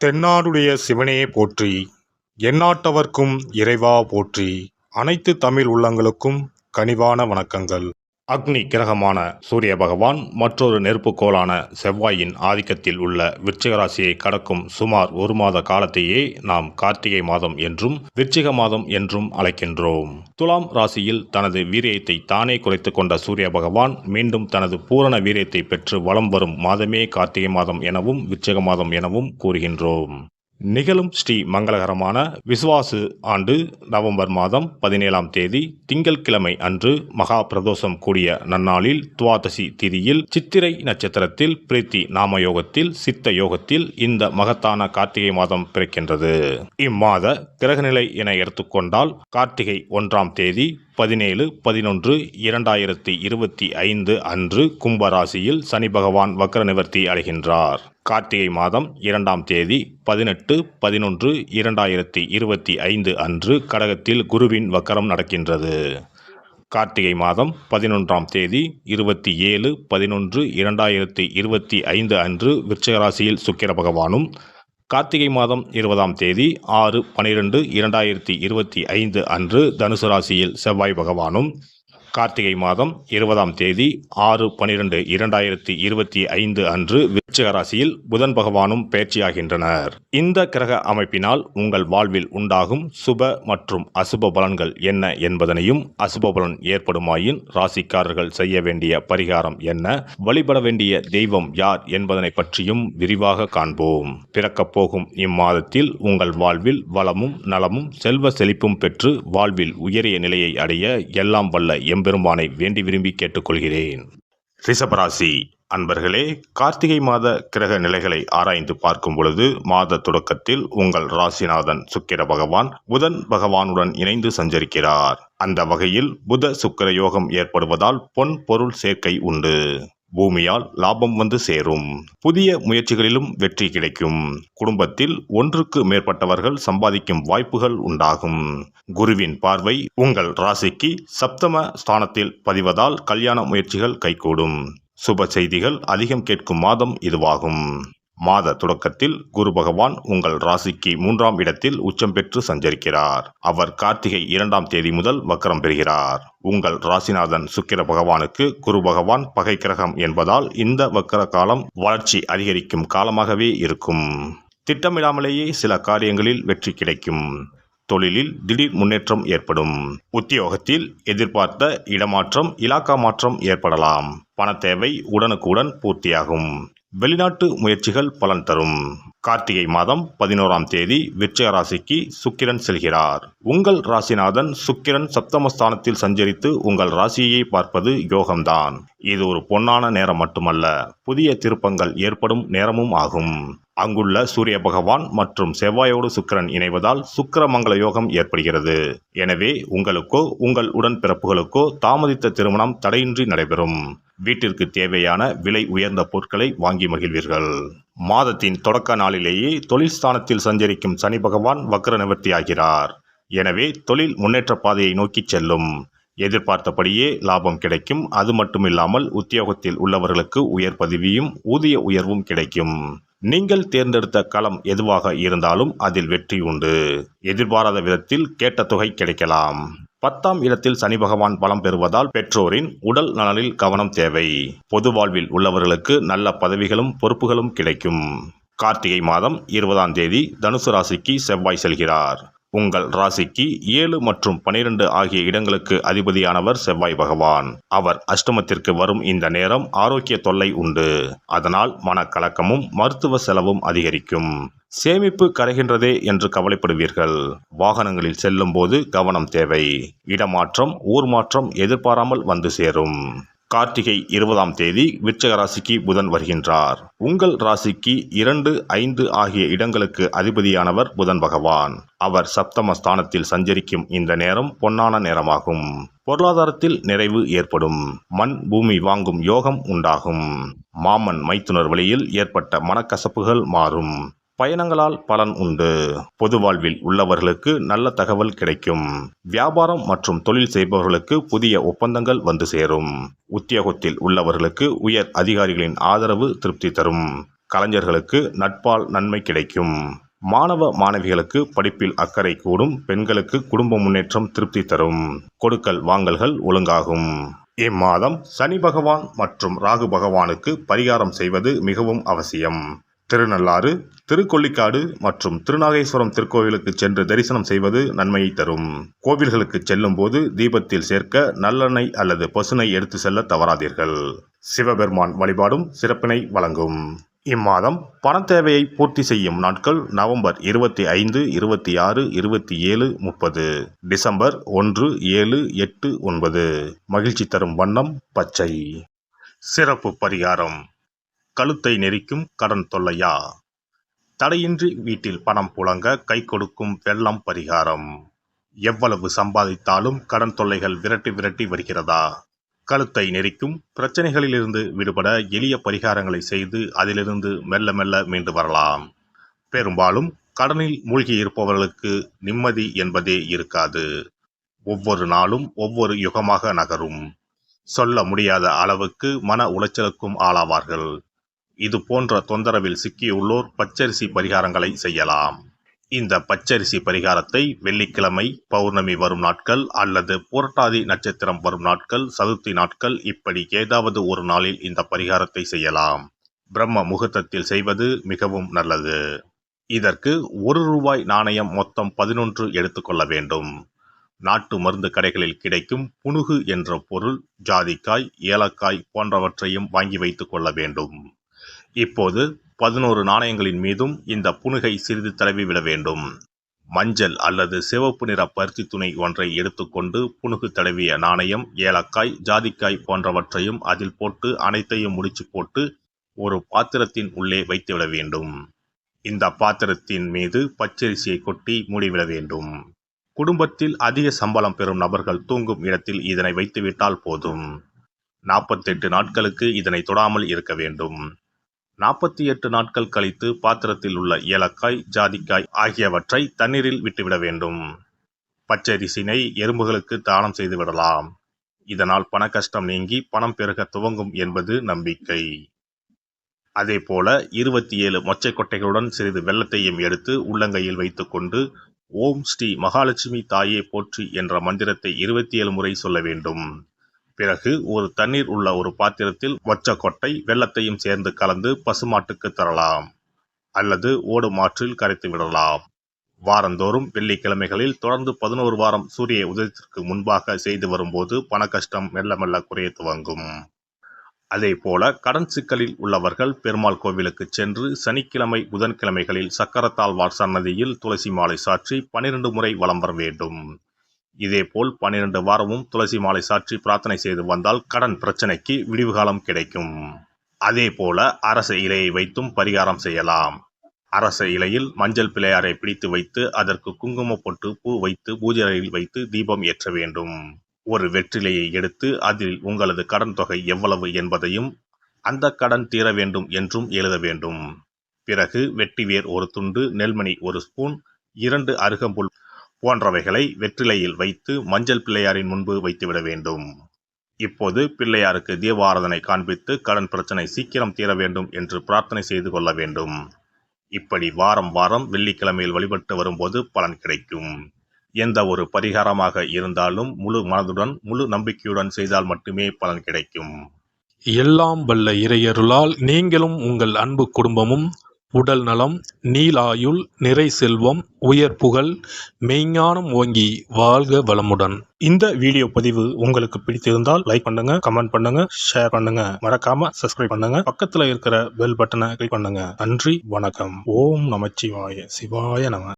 தென்னாடுடைய சிவனே போற்றி, எந்நாட்டவர்க்கும் இறைவா போற்றி. அனைத்து தமிழ் உள்ளங்களுக்கும் கனிவான வணக்கங்கள். அக்னி கிரகமான சூரிய பகவான் மற்றொரு நெருப்புக்கோளான செவ்வாயின் ஆதிக்கத்தில் உள்ள விருச்சிக ராசியை கடக்கும் சுமார் ஒரு மாத காலத்தையே நாம் கார்த்திகை மாதம் என்றும் விருச்சிக மாதம் என்றும் அழைக்கின்றோம். துலாம் ராசியில் தனது வீரியத்தை தானே குறைத்து கொண்ட சூரிய பகவான் மீண்டும் தனது பூரண வீரியத்தை பெற்று வலம் வரும் மாதமே கார்த்திகை மாதம் எனவும் விருச்சிக மாதம் எனவும் கூறுகின்றோம். நிகழும் ஸ்ரீ மங்களகரமான விசுவாசு ஆண்டு நவம்பர் மாதம் 17ஆம் தேதி திங்கட்கிழமை அன்று மகா பிரதோஷம் கூடிய நன்னாளில் துவாதசி திதியில் சித்திரை நட்சத்திரத்தில் பிரீத்தி நாம யோகத்தில் சித்த யோகத்தில் இந்த மகத்தான கார்த்திகை மாதம் பிறக்கின்றது. இம்மாத கிரகநிலை என எடுத்துக்கொண்டால் கார்த்திகை 1ஆம் தேதி 17/11/2025 அன்று கும்பராசியில் சனி பகவான் வக்ர நிவர்த்தி அடைகின்றார். கார்த்திகை மாதம் 2ஆம் தேதி 18/11/2025 அன்று கடகத்தில் குருவின் வக்கரம் நடக்கின்றது. கார்த்திகை மாதம் 11ஆம் தேதி 27/11/2025 அன்று விருச்சிக ராசியில் சுக்கிர பகவானும், கார்த்திகை மாதம் 20ஆம் தேதி 6/12/2025 அன்று தனுசு ராசியில் செவ்வாய் பகவானும், கார்த்திகை மாதம் 20ஆம் தேதி 6/12/2025 அன்று விருச்சிக ராசியில் புதன் பகவானும் பயிற்சியாகின்றனர். இந்த கிரக அமைப்பினால் உங்கள் வாழ்வில் உண்டாகும் சுப மற்றும் அசுப பலன்கள் என்ன என்பதனையும், அசுப பலன் ஏற்படுமாயின் ராசிக்காரர்கள் செய்ய வேண்டிய பரிகாரம் என்ன, வழிபட வேண்டிய தெய்வம் யார் என்பதனை பற்றியும் விரிவாக காண்போம். பிறக்கப் போகும் இம்மாதத்தில் உங்கள் வாழ்வில் வளமும் நலமும் செல்வ செழிப்பும் பெற்று வாழ்வில் உயரிய நிலையை அடைய எல்லாம் வல்ல பெருமானை வேண்டி விரும்பி கேட்டுக்கொள்கிறேன். ரிஷபராசி அன்பர்களே, கார்த்திகை மாத கிரக நிலைகளை ஆராய்ந்து பார்க்கும் பொழுது மாத தொடக்கத்தில் உங்கள் ராசிநாதன் சுக்கிர பகவான் புதன் பகவானுடன் இணைந்து சஞ்சரிக்கிறார். அந்த வகையில் புத சுக்கிர யோகம் ஏற்படுவதால் பொன் பொருள் சேர்க்கை உண்டு. பூமியால் லாபம் வந்து சேரும். புதிய முயற்சிகளிலும் வெற்றி கிடைக்கும். குடும்பத்தில் ஒன்றுக்கு மேற்பட்டவர்கள் சம்பாதிக்கும் வாய்ப்புகள் உண்டாகும். குருவின் பார்வை உங்கள் ராசிக்கு சப்தம ஸ்தானத்தில் பதிவதால் கல்யாண முயற்சிகள் கைகூடும். சுப செய்திகள் அதிகம் கேட்கும் மாதம் இதுவாகும். மாத தொடக்கத்தில் குரு பகவான் உங்கள் ராசிக்கு 3ஆம் இடத்தில் உச்சம் பெற்று சஞ்சரிக்கிறார். அவர் கார்த்திகை 2ஆம் தேதி முதல் வக்ரம் பெறுகிறார். உங்கள் ராசிநாதன் சுக்கிர பகவானுக்கு குரு பகவான் பகை கிரகம் என்பதால் இந்த வக்ர காலம் வளர்ச்சி அதிகரிக்கும் காலமாகவே இருக்கும். திட்டமிடாமலேயே சில காரியங்களில் வெற்றி கிடைக்கும். தொழிலில் திடீர் முன்னேற்றம் ஏற்படும். உத்தியோகத்தில் எதிர்பார்த்த இடமாற்றம், இலாக்கா மாற்றம் ஏற்படலாம். பண தேவை உடனுக்குடன் பூர்த்தியாகும். வெளிநாட்டு முயற்சிகள் பலன் தரும். கார்த்திகை மாதம் 11ஆம் தேதி விருச்சிக ராசிக்கு சுக்கிரன் செல்கிறார். உங்கள் ராசிநாதன் சுக்கிரன் சப்தமஸ்தானத்தில் சஞ்சரித்து உங்கள் ராசியை பார்ப்பது யோகம்தான். இது ஒரு பொன்னான நேரம் மட்டுமல்ல, புதிய திருப்பங்கள் ஏற்படும் நேரமும் ஆகும். அங்குள்ள சூரிய பகவான் மற்றும் செவ்வாயோடு சுக்கிரன் இணைவதால் சுக்கிரமங்கல யோகம் ஏற்படுகிறது. எனவே உங்களுக்கோ உங்கள் உடன்பிறப்புகளுக்கோ தாமதித்த திருமணம் தடையின்றி நடைபெறும். வீட்டிற்கு தேவையான விலை உயர்ந்த பொருட்களை வாங்கி மகிழ்வீர்கள். மாதத்தின் தொடக்க நாளிலேயே தொழில் ஸ்தானத்தில் சஞ்சரிக்கும் சனி பகவான் வக்ர நிவர்த்தி ஆகிறார். எனவே தொழில் முன்னேற்ற பாதையை நோக்கி செல்லும். எதிர்பார்த்தபடியே லாபம் கிடைக்கும். அது மட்டுமில்லாமல் உத்தியோகத்தில் உள்ளவர்களுக்கு உயர் பதவியும் ஊதிய உயர்வும் கிடைக்கும். நீங்கள் தேர்ந்தெடுத்த களம் எதுவாக இருந்தாலும் அதில் வெற்றி உண்டு. எதிர்பாராத விதத்தில் கேட்ட தொகை கிடைக்கலாம். 10ஆம் இடத்தில் சனி பகவான் பலம் பெறுவதால் பெற்றோரின் உடல் நலனில் கவனம் தேவை. பொது வாழ்வில் உள்ளவர்களுக்கு நல்ல பதவிகளும் பொறுப்புகளும் கிடைக்கும். கார்த்திகை மாதம் 20ஆம் தேதி தனுசு ராசிக்கு செவ்வாய் செல்கிறார். உங்கள் ராசிக்கு 7 மற்றும் 12 ஆகிய இடங்களுக்கு அதிபதியானவர் செவ்வாய் பகவான். அவர் அஷ்டமத்திற்கு வரும் இந்த நேரம் ஆரோக்கிய தொல்லை உண்டு. அதனால் மனக்கலக்கமும் மருத்துவ செலவும் அதிகரிக்கும். சேமிப்பு கரைகின்றதே என்று கவலைப்படுவீர்கள். வாகனங்களில் செல்லும் போது கவனம் தேவை. இடமாற்றம், ஊர் மாற்றம் எதிர்பாராமல் வந்து சேரும். கார்த்திகை 20ஆம் தேதி விருச்சிக ராசிக்கு புதன் வருகின்றார். உங்கள் ராசிக்கு 2, 5 ஆகிய இடங்களுக்கு அதிபதியானவர் புதன் பகவான். அவர் சப்தம ஸ்தானத்தில் சஞ்சரிக்கும் இந்த நேரம் பொன்னான நேரமாகும். பொருளாதாரத்தில் நிறைவு ஏற்படும். மண் பூமி வாங்கும் யோகம் உண்டாகும். மாமன் மைத்துனர் வழியில் ஏற்பட்ட மனக்கசப்புகள் மாறும். பயணங்களால் பலன் உண்டு. பொது வாழ்வில் உள்ளவர்களுக்கு நல்ல தகவல் கிடைக்கும். வியாபாரம் மற்றும் தொழில் செய்பவர்களுக்கு புதிய ஒப்பந்தங்கள் வந்து சேரும். உத்தியோகத்தில் உள்ளவர்களுக்கு உயர் அதிகாரிகளின் ஆதரவு திருப்தி தரும். கலைஞர்களுக்கு நட்பால் நன்மை கிடைக்கும். மாணவ மாணவிகளுக்கு படிப்பில் அக்கறை கூடும். பெண்களுக்கு குடும்ப முன்னேற்றம் திருப்தி தரும். கொடுக்கல் வாங்கல்கள் ஒழுங்காகும். இம்மாதம் சனி பகவான் மற்றும் ராகு பகவானுக்கு பரிகாரம் செய்வது மிகவும் அவசியம். திருநள்ளாறு, திருக்கொள்ளிக்காடு மற்றும் திருநாகேஸ்வரம் திருக்கோவிலுக்கு சென்று தரிசனம் செய்வது நன்மையை தரும். கோவில்களுக்கு செல்லும் போது தீபத்தில் சேர்க்க நல்லெண்ணெய் அல்லது பசுனை எடுத்து செல்ல தவறாதீர்கள். சிவபெருமான் வழிபாடும் சிறப்பினை வழங்கும். இம்மாதம் பண தேவையை பூர்த்தி செய்யும் நாட்கள் நவம்பர் 25, 26, 27, 30, டிசம்பர் 1, 7, 8, 9. மகிழ்ச்சி தரும் வண்ணம் பச்சை. சிறப்பு பரிகாரம். கழுத்தை நெரிக்கும் கடன் தொல்லையா? தடையின்றி வீட்டில் பணம் புழங்க கை கொடுக்கும் வெள்ளம் பரிகாரம். எவ்வளவு சம்பாதித்தாலும் கடன் தொல்லைகள் விரட்டி வருகிறதா? கழுத்தை நெரிக்கும் பிரச்சனைகளிலிருந்து விடுபட எளிய பரிகாரங்களை செய்து அதிலிருந்து மெல்ல மீண்டு வரலாம். பெரும்பாலும் கடனில் மூழ்கி இருப்பவர்களுக்கு நிம்மதி என்பதே இருக்காது. ஒவ்வொரு நாளும் ஒவ்வொரு யுகமாக நகரும். சொல்ல முடியாத அளவுக்கு மன உளைச்சலுக்கும் ஆளாவார்கள். இது போன்ற தொந்தரவில் சிக்கியுள்ளோர் பச்சரிசி பரிகாரங்களை செய்யலாம். இந்த பச்சரிசி பரிகாரத்தை வெள்ளிக்கிழமை, பௌர்ணமி வரும் நாட்கள் அல்லது புரட்டாதி நட்சத்திரம் வரும் நாட்கள், சதுர்த்தி நாட்கள் இப்படி ஏதாவது ஒரு நாளில் இந்த பரிகாரத்தை செய்யலாம். பிரம்ம முகூர்த்தத்தில் செய்வது மிகவும் நல்லது. இதற்கு ₹1 நாணயம் மொத்தம் 11 எடுத்துக்கொள்ள வேண்டும். நாட்டு மருந்து கடைகளில் கிடைக்கும் புனுகு என்ற பொருள், ஜாதிக்காய், ஏலக்காய் போன்றவற்றையும் வாங்கி வைத்துக் கொள்ள வேண்டும். இப்போது 11 நாணயங்களின் மீதும் இந்த புனுகை சிறிது தடவி விட வேண்டும். மஞ்சள் அல்லது சிவப்பு நிற பருத்தி துணி ஒன்றை எடுத்துக்கொண்டு புனுகு தடவிய நாணயம், ஏலக்காய், ஜாதிக்காய் போன்றவற்றையும் அதில் போட்டு அனைத்தையும் முடிச்சு போட்டு ஒரு பாத்திரத்தின் உள்ளே வைத்துவிட வேண்டும். இந்த பாத்திரத்தின் மீது பச்சரிசியை கொட்டி மூடிவிட வேண்டும். குடும்பத்தில் அதிக சம்பளம் பெறும் நபர்கள் தூங்கும் இடத்தில் இதனை வைத்துவிட்டால் போதும். 48 நாட்களுக்கு இதனை தொடாமல் இருக்க வேண்டும். 48 நாட்கள் கழித்து பாத்திரத்தில் உள்ள ஏலக்காய், ஜாதிக்காய் ஆகியவற்றை தண்ணீரில் விட்டுவிட வேண்டும். பச்சரிசினை எறும்புகளுக்கு தானம் செய்து விடலாம். இதனால் பண கஷ்டம் நீங்கி பணம் பெருக துவங்கும் என்பது நம்பிக்கை. அதேபோல 27 மொச்சை கொட்டைகளுடன் சிறிது வெல்லத்தையும் எடுத்து உள்ளங்கையில் வைத்துக்கொண்டு ஓம் ஸ்ரீ மகாலட்சுமி தாயே போற்றி என்ற மந்திரத்தை 27 முறை சொல்ல வேண்டும். பிறகு ஒரு தண்ணீர் உள்ள ஒரு பாத்திரத்தில் மொச்சக்கொட்டை, வெல்லத்தையும் சேர்ந்து கலந்து பசுமாட்டுக்கு தரலாம் அல்லது ஓடும் ஆற்றில் கரைத்து விடலாம். வாரந்தோறும் வெள்ளிக்கிழமைகளில் தொடர்ந்து 11 வாரம் சூரிய உதயத்திற்கு முன்பாக செய்து வரும்போது பண கஷ்டம் மெல்ல குறைய துவங்கும். அதே போல கடன் சிக்கலில் உள்ளவர்கள் பெருமாள் கோவிலுக்கு சென்று சனிக்கிழமை, புதன்கிழமைகளில் சக்கரத்தாழ்வார் சன்னதியில் துளசி மாலை சாற்றி 12 முறை வலம் வர வேண்டும். இதேபோல் 12 வாரமும் துளசி மாலை சாற்றி பிரார்த்தனை செய்து வந்தால் கடன் பிரச்சனைக்கு விடிவு காலம் கிடைக்கும். அதே போல அரச இலையை வைத்தும் பரிகாரம் செய்யலாம். அரச இலையில் மஞ்சள் பிள்ளையாரை பிடித்து வைத்து அதற்கு குங்கும பொட்டு, பூ வைத்து பூஜை அறையில் வைத்து தீபம் ஏற்ற வேண்டும். ஒரு வெற்றிலையை எடுத்து அதில் உங்களது கடன் தொகை எவ்வளவு என்பதையும் அந்த கடன் தீர வேண்டும் என்றும் எழுத வேண்டும். பிறகு வெட்டிவேர் ஒரு துண்டு, நெல்மணி 1 ஸ்பூன், 2 அருகம்புல் போன்றவைகளை வெற்றிலையில் வைத்து மஞ்சள் பிள்ளையாரின் முன்பு வைத்துவிட வேண்டும். இப்போது பிள்ளையாருக்கு தீபாராதனை காண்பித்து கடன் பிரச்சனை சீக்கிரம் தீர வேண்டும் என்று பிரார்த்தனை செய்து கொள்ள வேண்டும். இப்படி வாரம் வெள்ளிக்கிழமையில் வழிபட்டு வரும்போது பலன் கிடைக்கும். எந்த ஒரு பரிகாரமாக இருந்தாலும் முழு மனதுடன், முழு நம்பிக்கையுடன் செய்தால் மட்டுமே பலன் கிடைக்கும். எல்லாம் வல்ல இறையருளால் நீங்களும் உங்கள் அன்பு குடும்பமும் உடல் நலம், நீலாயுள், நிறை செல்வம், உயர் புகழ், மெய்ஞானம் ஓங்கி வாழ்க வளமுடன். இந்த வீடியோ பதிவு உங்களுக்கு பிடித்திருந்தால் லைக் பண்ணுங்க, கமெண்ட் பண்ணுங்க, ஷேர் பண்ணுங்க, மறக்காம சப்ஸ்கிரைப் பண்ணுங்க, பக்கத்துல இருக்கிற பெல் பட்டனை கிளிக் பண்ணுங்க. நன்றி, வணக்கம். ஓம் நமச்சிவாய. சிவாய நம.